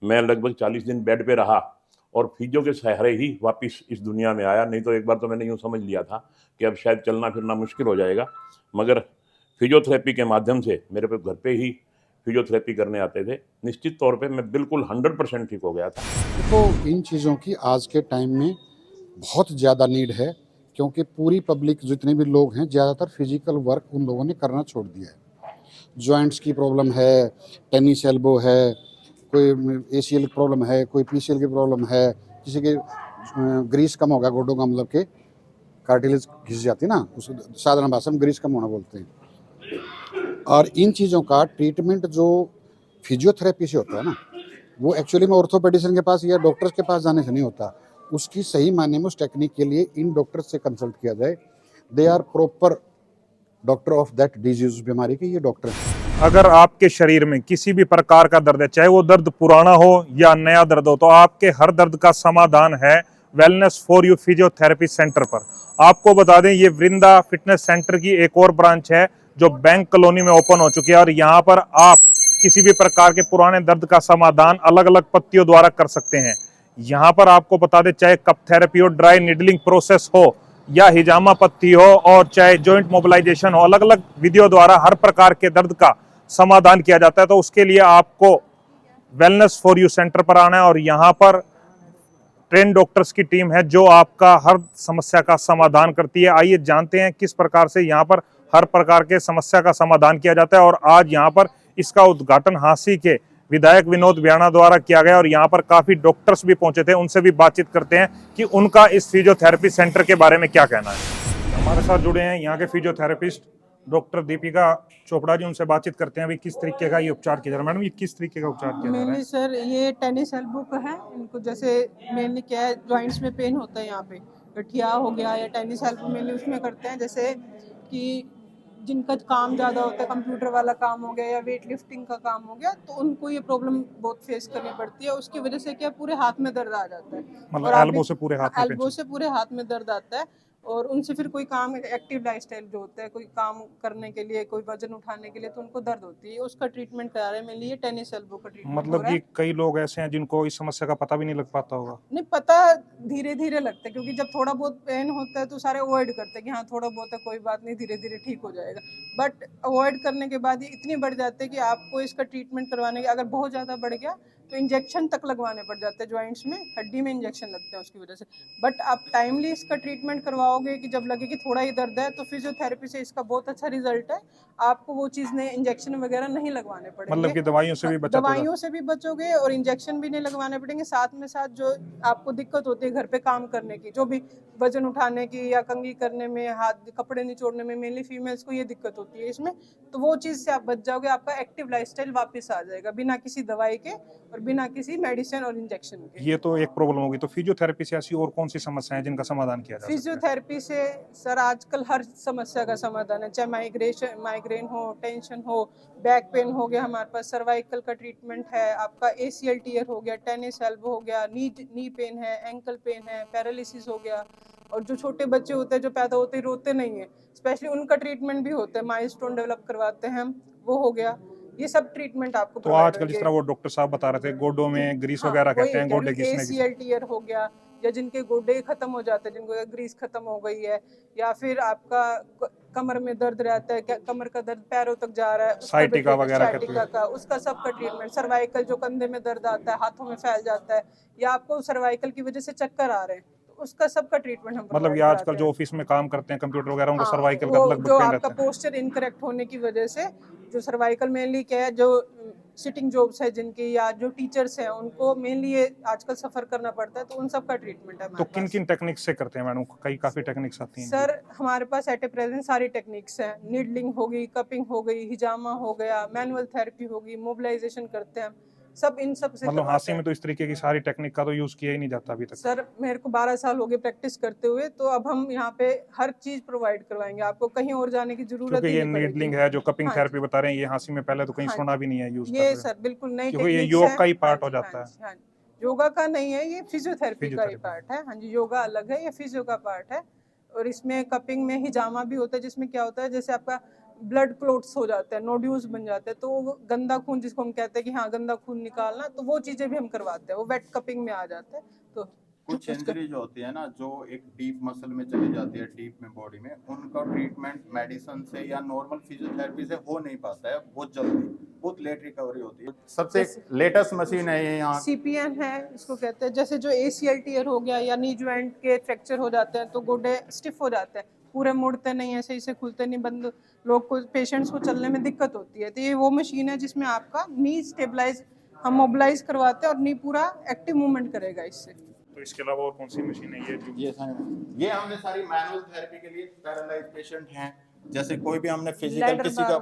मैं लगभग 40 दिन बेड पे रहा और फिजियो के सहारे ही वापस इस दुनिया में आया। नहीं तो एक बार तो मैंने यूँ समझ लिया था कि अब शायद चलना फिरना मुश्किल हो जाएगा, मगर फिजियोथेरेपी के माध्यम से मेरे पे घर पे ही फिजियोथेरेपी करने आते थे। निश्चित तौर पे मैं बिल्कुल 100% ठीक हो गया था। देखो, इन चीज़ों की आज के टाइम में बहुत ज़्यादा नीड है, क्योंकि पूरी पब्लिक जितने भी लोग हैं ज़्यादातर फिजिकल वर्क उन लोगों ने करना छोड़ दिया है। जॉइंट्स की प्रॉब्लम है, टेनिस एल्बो है, कोई एसीएल की प्रॉब्लम है, कोई पीसीएल की प्रॉब्लम है, किसी के ग्रीस कम हो गया गोडों का, मतलब के कार्टिलेज घिस जाती है ना, उस साधारण भाषा में ग्रीस कम होना बोलते हैं। और इन चीज़ों का ट्रीटमेंट जो फिजियोथेरेपी से होता है ना, वो एक्चुअली में ऑर्थोपेडिशियन के पास या डॉक्टर्स के पास जाने से नहीं होता। उसकी सही मायने में उस टेक्निक के लिए इन डॉक्टर्स से कंसल्ट किया जाए। They are proper doctor of that disease, बीमारी के ये डॉक्टर हैं। अगर आपके शरीर में किसी भी प्रकार का दर्द है, चाहे वो दर्द पुराना हो या नया दर्द हो, तो आपके हर दर्द का समाधान है wellness for you physiotherapy centre पर। आपको बता दें, ये वृंदा फिटनेस सेंटर की एक और ब्रांच है जो बैंक कॉलोनी में ओपन हो चुकी है, और यहाँ पर आप किसी भी प्रकार के पुराने दर्द का समाधान अलग अलग पत्तियों द्वारा कर सकते हैं। यहाँ पर आपको बता दें, चाहे कप थेरेपी हो, ड्राई निडलिंग प्रोसेस हो, या हिजामा पत्ती हो, और चाहे जॉइंट मोबिलाइजेशन हो, अलग अलग विधियों द्वारा हर प्रकार के दर्द का समाधान किया जाता है। तो उसके लिए आपको वेलनेस फॉर यू सेंटर पर आना है, और यहाँ पर ट्रेन डॉक्टर्स की टीम है जो आपका हर समस्या का समाधान करती है। आइए जानते हैं किस प्रकार से यहाँ पर हर प्रकार के समस्या का समाधान किया जाता है। और आज यहाँ पर इसका उद्घाटन हांसी के विधायक विनोद बियाणा द्वारा किया गया, और यहाँ पर काफी डॉक्टर्स भी पहुंचे थे, उनसे भी बातचीत करते हैं कि उनका इस फिजियोथेरेपी सेंटर के बारे में क्या कहना है। हमारे साथ जुड़े हैं यहाँ के फिजियोथेरेपिस्ट डॉक्टर दीपिका चोपड़ा जी, उनसे बातचीत करते हैं अभी किस तरीके का ये उपचार किया जा रहा है। मैडम, ये किस तरीके का उपचार किया जा रहा है? मेनली सर ये टेनिस एल्बो का है। इनको जैसे मेनली क्या है, जॉइंट्स में पेन होता है, यहाँ पे गठिया हो गया या टेनिस एल्बो मेनली उसमें करते हैं। जैसे कि जिनका काम ज़्यादा होता है, कंप्यूटर वाला काम हो गया या वेट लिफ्टिंग का काम हो गया, तो उनको ये प्रॉब्लम बहुत फेस करनी पड़ती है। उसकी वजह से क्या पूरे हाथ में दर्द आ जाता है, मतलब और एल्बो से पूरे हाथ में एल्बो से पूरे हाथ में दर्द आता है। और उनसे फिर कोई काम, एक्टिव लाइफस्टाइल जो होता है, कोई काम करने के लिए, कोई वजन उठाने के लिए, तो उनको दर्द होती है, उसका ट्रीटमेंट करा रहे हैं। मेनली ये टेनिस एल्बो का ट्रीटमेंट मतलब हो रहा कि है। कई लोग ऐसे हैं जिनको इस समस्या का पता भी नहीं लग पाता होगा। नहीं पता, धीरे धीरे लगता है, क्योंकि जब थोड़ा बहुत पेन होता है तो सारे अवॉइड करते हैं कि हाँ थोड़ा बहुत है, कोई बात नहीं, धीरे धीरे ठीक हो जाएगा। बट अवॉइड करने के बाद ये इतनी बढ़ जाते हैं कि आपको इसका ट्रीटमेंट करवाने के, अगर बहुत ज़्यादा बढ़ गया तो इंजेक्शन तक लगवाने पड़ जाते हैं। जॉइंट्स में, हड्डी में इंजेक्शन लगते हैं उसकी वजह से। बट आप टाइमली इसका ट्रीटमेंट करवाओगे कि जब लगे कि थोड़ा ही दर्द है, तो फिजियोथेरेपी से इसका बहुत अच्छा रिजल्ट है। आपको वो चीज़ नहीं, इंजेक्शन वगैरह नहीं लगवाने पड़ेंगे। मतलब कि दवाइयों से भी बचा दवाइयों से भी बचोगे और इंजेक्शन भी नहीं लगवाने पड़ेंगे। साथ में साथ जो आपको दिक्कत होती है घर पे काम करने की, जो भी वजन उठाने की या कंघी करने में, हाथ कपड़े निचोड़ने में, मेनली फीमेल्स को ये दिक्कत होती है इसमें, तो वो चीज़ से आप बच जाओगे। आपका एक्टिव लाइफस्टाइल वापस आ जाएगा, बिना किसी दवाई के और बिना किसी मेडिसिन और इंजेक्शन के। ये तो एक प्रॉब्लम होगी, तो फिजियोथेरेपी से ऐसी और कौन सी समस्याएं हैं जिनका समाधान किया जा सकता है? फिजियोथेरेपी से सर आजकल हर समस्या का समाधान है, चाहे माइग्रेन हो, टेंशन हो, बैक पेन हो गया, हमारे पास सर्वाइकल का ट्रीटमेंट है, आपका एसीएल टीयर हो गया, टेनिस एल्बो हो गया, नी पेन है, एंकल पेन है, पैरालिसिस हो गया। और जो छोटे बच्चे होते हैं जो पैदा होते ही रोते नहीं है, स्पेशली उनका ट्रीटमेंट भी होता है, माइलस्टोन डेवलप करवाते हैं हम, वो हो गया। ये सब ट्रीटमेंट आपको तो आजकल जिस तरह वो डॉक्टर साहब बता रहे थे, गोडों में ग्रीस वगैरह कहते हैं, गोडे घिसने की, एसीएल टीयर हो गया, या जिनके गोडे खत्म हो जाते हैं, जिनको ग्रीस खत्म हो गई है, या फिर आपका कमर में दर्द रहता है, कमर का दर्द पैरों तक जा रहा है, साइटिका वगैरह कहते हैं, का उसका सबका ट्रीटमेंट। सर्वाइकल जो कंधे में दर्द आता है, हाथों में फैल जाता है, या आपको सर्वाइकल की वजह से चक्कर आ रहे हैं, तो उसका सबका ट्रीटमेंट हम मतलब ये आजकल जो ऑफिस में काम करते हैं कंप्यूटर वगैरह, उनको सर्वाइकल का लगभग जो पेन आपका रहता है। पोस्चर इनकरेक्ट होने की वजह से, जो सर्वाइकल मेनली क्या है, जो सिटिंग जॉब्स है जिनकी, या जो टीचर्स हैं, उनको मेनली ये आजकल सफर करना पड़ता है, तो उन सब का ट्रीटमेंट है। तो किन किन टेक्निक से करते हैं मैडम? कई काफी टेक्निक्स आती हैं सर हमारे पास एट ए प्रेजेंट सारी टेक्निक्स हैं। नीडलिंग हो गई, कपिंग हो गई, हिजामा हो गया, मैनुअल थेरेपी होगी, मोबिलाइजेशन करते हैं सब, इन सब से। मतलब हांसी में तो इस तरीके की सारी टेक्निक का तो यूज किया ही नहीं जाता अभी तक। सर मेरे को 12 साल हो गए प्रैक्टिस करते हुए, तो अब हम यहाँ पे हर चीज प्रोवाइड करवाएंगे, आपको कहीं और जाने की जरूरत ही ये नहीं पड़ेगी। नीडलिंग है, जो कपिंग थेरेपी बता रहे हैं, ये हांसी में पहले तो कहीं सुना भी नहीं है यूज ये सर बिल्कुल नई क्योंकि ये टेक्निक्स योग का ही है। पार्ट हो जाता है। योगा का नहीं है, ये फिजियोथेरेपी का ही पार्ट है। हाँ जी, योगा अलग है, ये फिजियो का पार्ट है। और इसमें कपिंग में हिजामा भी होता है, जिसमें क्या होता है, जैसे आपका ब्लड क्लोट्स हो जाते हैं, नोड्यूल्स बन जाते हैं, तो वो गंदा खून जिसको हम कहते हैं कि हाँ गंदा खून निकालना, तो वो चीज़ें भी हम करवाते हैं, वो वेट कपिंग में आ जाते हैं। तो कुछ इंजरी जो होती है ना, जो एक डीप मसल में चली जाती है, डीप में बॉडी में, उनका ट्रीटमेंट मेडिसिन से या नॉर्मल फिजियोथेरेपी से हो नहीं पाता है बहुत जल्दी, बहुत लेट रिकवरी होती है। सबसे लेटेस्ट मशीन है ये यहाँ। CPN है इसको कहते हैं। जैसे जो ACL टीयर हो गया या नी ज्वाइंट के फ्रैक्चर हो जाते हैं तो गोडे स्टिफ हो जाते हैं, पूरे मुड़ते नहीं, ऐसे इसे खुलते नहीं, बंद लोग को, पेशेंट्स को चलने में दिक्कत होती है। तो ये वो मशीन है जिसमें आपका नी स्टेबलाइज, हम मोबिलाइज करवाते हैं और नी पूरा एक्टिव मूवमेंट करेगा इससे। तो इसके अलावा और कौन सी मशीन है ये जो ये हमने सारी मैनुअल थेरेपी के लिए, पैरालाइज पेशेंट हैं, जैसे कोई भी हमने फिजिकल किसी का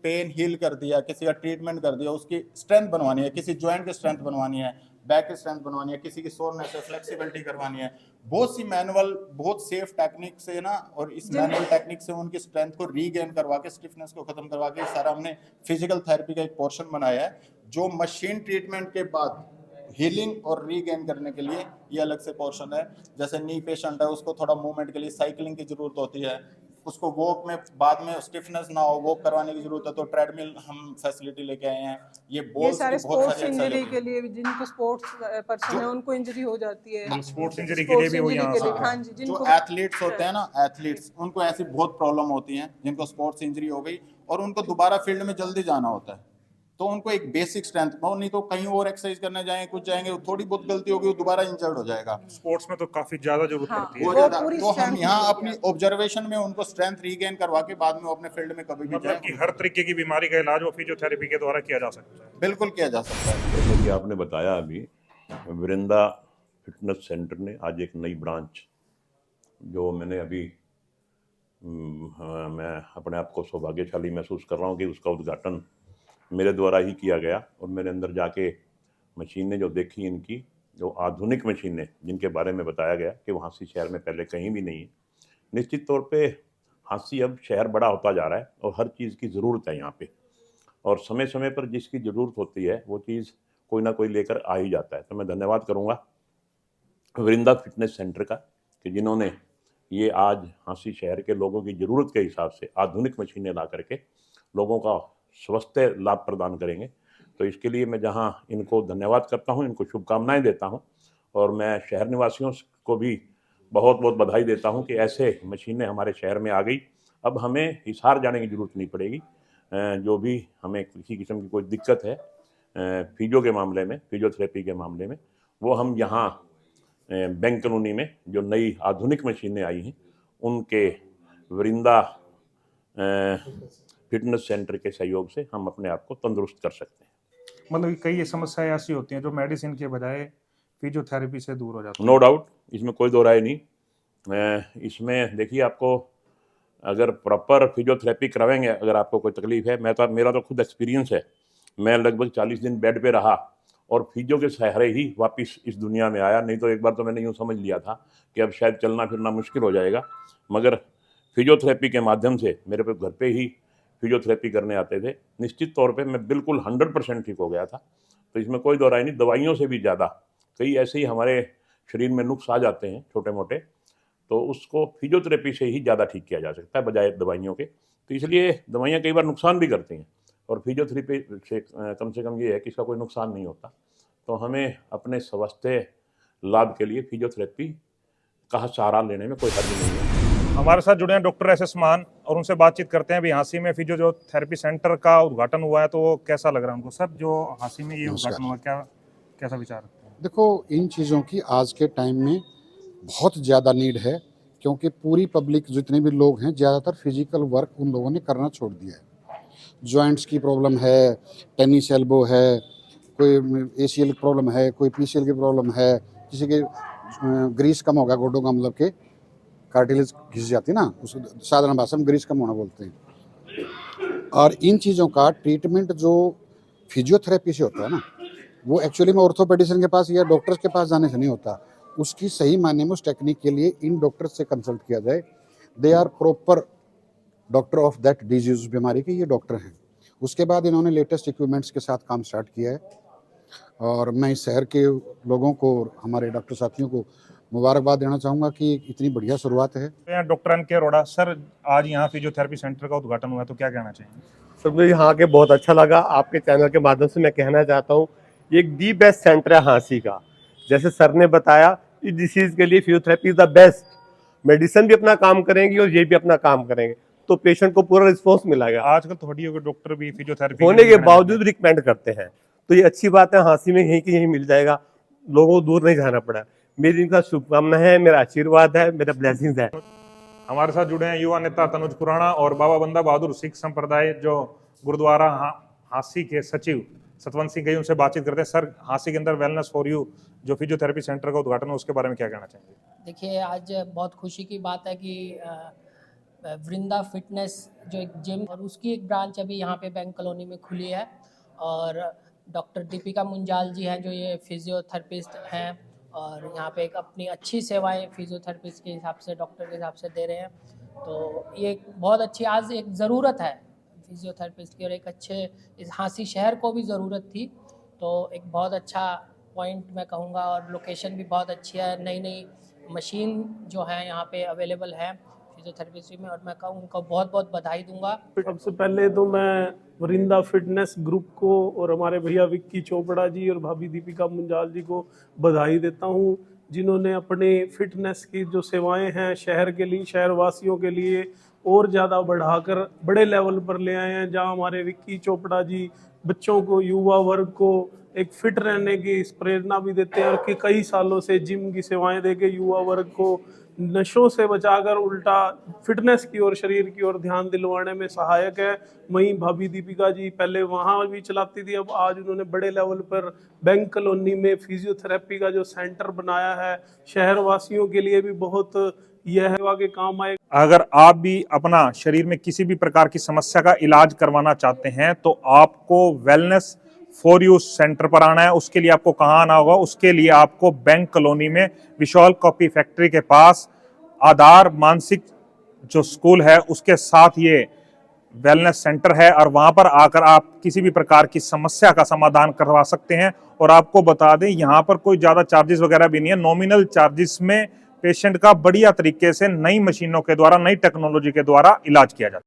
पेन हील कर दिया, किसी का ट्रीटमेंट कर दिया, उसकी स्ट्रेंथ बनवानी है, किसी जॉइंट की स्ट्रेंथ बनवानी है, बैक की स्ट्रेंथ बनवानी है, किसी की सोरनेस है, फ्लेक्सिबिलिटी करवानी है, बहुत सी मैनुअल बहुत सेफ टेक्निक से ना, और इस मैनुअल टेक्निक से उनकी स्ट्रेंथ को रीगेन करवा के, स्टिफनेस को खत्म करवा के, सारा हमने फिजिकल थेरेपी का एक पोर्शन बनाया है, जो मशीन ट्रीटमेंट के बाद हीलिंग और रीगेन करने के लिए ये अलग से पोर्शन है। जैसे नी पेशेंट है, उसको थोड़ा मूवमेंट के लिए साइकिलिंग की जरूरत होती है, उसको वॉक में बाद में स्टिफनेस ना हो, वॉक करवाने की जरूरत है, तो ट्रेडमिल हम फैसिलिटी लेके आए हैं। ये सारे स्पोर्ट्स इंजरी के लिए, जिनको स्पोर्ट्स पर्सन है उनको इंजरी हो जाती है, स्पोर्ट्स इंजरी के लिए भी वो यहाँ से हाँ जी, जो एथलीट्स होते हैं ना, एथलीट्स, उनको ऐसी बहुत प्रॉब्लम होती है जिनको स्पोर्ट्स इंजरी हो गई और उनको दोबारा फील्ड में जल्दी जाना होता है, तो उनको एक बेसिक स्ट्रेंथ, नहीं तो कहीं और एक्सरसाइज करने जाएंगे, कुछ जाएंगे, थोड़ी बहुत गलती होगी, वो दोबारा इंजर्ड हो जाएगा। स्पोर्ट्स में तो काफी ज्यादा जरूरत पड़ती है। वो ज्यादा, तो हम यहाँ अपनी ऑब्जर्वेशन में उनको स्ट्रेंथ रीगेन करवा के बाद में अपने फील्ड में कभी भी मतलब जाए, कि हर तरीके की बीमारी का इलाज वो फिजियोथेरेपी के द्वारा किया जा सकता है। बिल्कुल किया जा सकता है। जैसे कि आपने बताया अभी, वृंदा फिटनेस सेंटर ने आज एक नई ब्रांच, जो मैंने अभी मैं अपने आप को सौभाग्यशाली महसूस कर रहा हूँ कि उसका उद्घाटन मेरे द्वारा ही किया गया, और मेरे अंदर जाके मशीनें जो देखी, इनकी जो आधुनिक मशीनें जिनके बारे में बताया गया कि वहाँ से शहर में पहले कहीं भी नहीं है। निश्चित तौर पे हाँसी अब शहर बड़ा होता जा रहा है और हर चीज़ की ज़रूरत है यहाँ पे, और समय समय पर जिसकी ज़रूरत होती है वो चीज़ कोई ना कोई लेकर आ ही जाता है। तो मैं धन्यवाद करूँगा वृंदा फिटनेस सेंटर का कि जिन्होंने ये आज हाँसी शहर के लोगों की ज़रूरत के हिसाब से आधुनिक मशीनें ला करके लोगों का स्वास्थ्य लाभ प्रदान करेंगे। तो इसके लिए मैं जहाँ इनको धन्यवाद करता हूँ, इनको शुभकामनाएं देता हूँ, और मैं शहर निवासियों को भी बहुत बहुत बधाई देता हूँ कि ऐसे मशीनें हमारे शहर में आ गई। अब हमें हिसार जाने की ज़रूरत नहीं पड़ेगी। जो भी हमें किसी किस्म की कोई दिक्कत है फिजियो के मामले में, फिजियोथेरेपी के मामले में, वो हम यहाँ बैंक कॉलोनी में जो नई आधुनिक मशीनें आई हैं उनके वृंदा फिटनेस सेंटर के सहयोग से हम अपने आप को तंदुरुस्त कर सकते हैं। मतलब कई ये समस्याएं ऐसी होती हैं जो मेडिसिन के बजाय फिजियोथेरेपी से दूर हो जाती है। नो डाउट, इसमें कोई दो राय नहीं। इसमें देखिए, आपको अगर प्रॉपर फिजियोथेरेपी करावेंगे, अगर आपको कोई तकलीफ है, मेरा तो खुद एक्सपीरियंस है, मैं लगभग 40 दिन बेड पे रहा और फिजियो के सहारे ही वापस इस दुनिया में आया। नहीं तो एक बार तो मैंने यूँ समझ लिया था कि अब शायद चलना फिरना मुश्किल हो जाएगा, मगर फिजियोथेरेपी के माध्यम से मेरे पे घर पे ही फिजियोथेरेपी करने आते थे। निश्चित तौर पे मैं बिल्कुल 100% ठीक हो गया था। तो इसमें कोई दो राय नहीं। दवाइयों से भी ज़्यादा कई ऐसे ही हमारे शरीर में नुक्स आ जाते हैं छोटे मोटे, तो उसको फिजियोथेरेपी से ही ज़्यादा ठीक किया जा सकता है बजाय दवाइयों के। तो इसलिए दवाइयाँ कई बार नुकसान भी करती हैं, और फिजियोथेरेपी से कम ये है कि इसका कोई नुकसान नहीं होता। तो हमें अपने स्वास्थ्य लाभ के लिए फिजियोथेरेपी का सहारा लेने में कोई हर्ज नहीं है। हमारे साथ जुड़े हैं डॉक्टर SS मान, और उनसे बातचीत करते हैं। अभी हाँसी में फिजियोथेरेपी सेंटर का उद्घाटन हुआ है, तो वो कैसा लग रहा है उनको? सर, जो हाँसी में ये उद्घाटन हुआ, कैसा विचार रखते हैं? देखो, इन चीज़ों की आज के टाइम में बहुत ज़्यादा नीड है, क्योंकि पूरी पब्लिक, जितने भी लोग हैं, ज़्यादातर फिजिकल वर्क उन लोगों ने करना छोड़ दिया है। जॉइंट्स की प्रॉब्लम है, टेनिस एल्बो है, कोई ACL की प्रॉब्लम है, कोई PCL की प्रॉब्लम है, किसी के ग्रीस कम होगा गोडों का, मतलब के कार्टिलेज घिस जाती है ना, उस साधारण भाषा में ग्रीस कम होना बोलते हैं। और इन चीज़ों का ट्रीटमेंट जो फिजियोथेरेपी से होता है ना, वो एक्चुअली में ऑर्थोपेडिशियन के पास या डॉक्टर्स के पास जाने से नहीं होता। उसकी सही मायने में उस टेक्निक के लिए इन डॉक्टर्स से कंसल्ट किया जाए। They are proper doctor of that disease, बीमारी के ये डॉक्टर हैं। उसके बाद इन्होंने लेटेस्ट इक्विपमेंट्स के साथ काम स्टार्ट किया है, और मैं इस शहर के लोगों को, हमारे डॉक्टर साथियों को मुबारकबाद देना चाहूँगा कि इतनी बढ़िया शुरुआत है। डॉक्टर एन के अरोड़ा सर, आज यहाँ फिजियोथेरेपी सेंटर का उद्घाटन हुआ, तो क्या कहना चाहिए? सर मुझे यहाँ के बहुत अच्छा लगा। आपके चैनल के माध्यम से मैं कहना चाहता हूँ, ये एक दी बेस्ट सेंटर है हाँसी का। जैसे सर ने बताया, इस डिसीज के लिए physiotherapy is the best. Medicine भी अपना काम करेंगी और ये भी अपना काम करेंगे, तो पेशेंट को पूरा रिस्पॉन्स मिलेगा। आजकल थोड़ी हो डॉक्टर भी फिजियोथेरेपी होने के बावजूद रिकमेंड करते हैं, तो ये अच्छी बात है। हाँसी में यहीं की यहीं मिल जाएगा, लोगों को दूर नहीं जाना पड़ा। मेरी इनका शुभकामना है, मेरा आशीर्वाद है, मेरा ब्लेसिंग्स है। हमारे साथ जुड़े हैं युवा नेता तनुज खुराना और बाबा बंदा बहादुर सिख संप्रदाय जो गुरुद्वारा हाँसी के सचिव सतवंत सिंह गई, उनसे बातचीत करते हैं। सर, हाँसी के अंदर वेलनेस फॉर यू जो फिजियोथेरेपी सेंटर का उद्घाटन है, उसके बारे में क्या कहना चाहेंगे? देखिए, आज बहुत खुशी की बात है कि वृंदा फिटनेस जो एक जिम और उसकी एक ब्रांच अभी यहाँ पे बैंक कॉलोनी में खुली है, और डॉक्टर दीपिका मुंजाल जी हैं जो ये फिजियोथेरेपिस्ट हैं, और यहाँ पे एक अपनी अच्छी सेवाएं फिजियोथेरेपिस्ट के हिसाब से, डॉक्टर के हिसाब से दे रहे हैं। तो ये बहुत अच्छी आज एक ज़रूरत है फिजियोथेरेपिस्ट की, और एक अच्छे इस हाँसी शहर को भी ज़रूरत थी। तो एक बहुत अच्छा पॉइंट मैं कहूँगा, और लोकेशन भी बहुत अच्छी है। नई नई मशीन जो है यहाँ पे अवेलेबल है फिजियोथेरेपी में, और मैं कहूँ उनको बहुत बहुत बधाई दूंगा। सबसे पहले तो मैं वरिंदा फिटनेस ग्रुप को और हमारे भैया विक्की चोपड़ा जी और भाभी दीपिका मुंजाल जी को बधाई देता हूँ, जिन्होंने अपने फिटनेस की जो सेवाएं हैं शहर के लिए, शहर वासियों के लिए और ज़्यादा बढ़ाकर बड़े लेवल पर ले आए हैं। जहाँ हमारे विक्की चोपड़ा जी बच्चों को, युवा वर्ग को एक फिट रहने की प्रेरणा भी देते हैं, और कि कई सालों से जिम की सेवाएं देके युवा वर्ग को नशों से बचाकर उल्टा फिटनेस की और शरीर की ओर ध्यान दिलवाने में सहायक है। वहीं भाभी दीपिका जी पहले वहाँ भी चलाती थी, अब आज उन्होंने बड़े लेवल पर बैंक कॉलोनी में फिजियोथेरेपी का जो सेंटर बनाया है, शहर वासियों के लिए भी बहुत यह सेवा के काम आए। अगर आप भी अपना शरीर में किसी भी प्रकार की समस्या का इलाज करवाना चाहते हैं, तो आपको वेलनेस फॉर यू सेंटर पर आना है। उसके लिए आपको कहाँ आना होगा? उसके लिए आपको बैंक कॉलोनी में विशाल कॉपी फैक्ट्री के पास आधार मानसिक जो स्कूल है उसके साथ ये वेलनेस सेंटर है, और वहां पर आकर आप किसी भी प्रकार की समस्या का समाधान करवा सकते हैं। और आपको बता दें, यहाँ पर कोई ज़्यादा चार्जेस वगैरह भी नहीं है। नॉमिनल चार्जेस में पेशेंट का बढ़िया तरीके से नई मशीनों के द्वारा, नई टेक्नोलॉजी के द्वारा इलाज किया जाता है।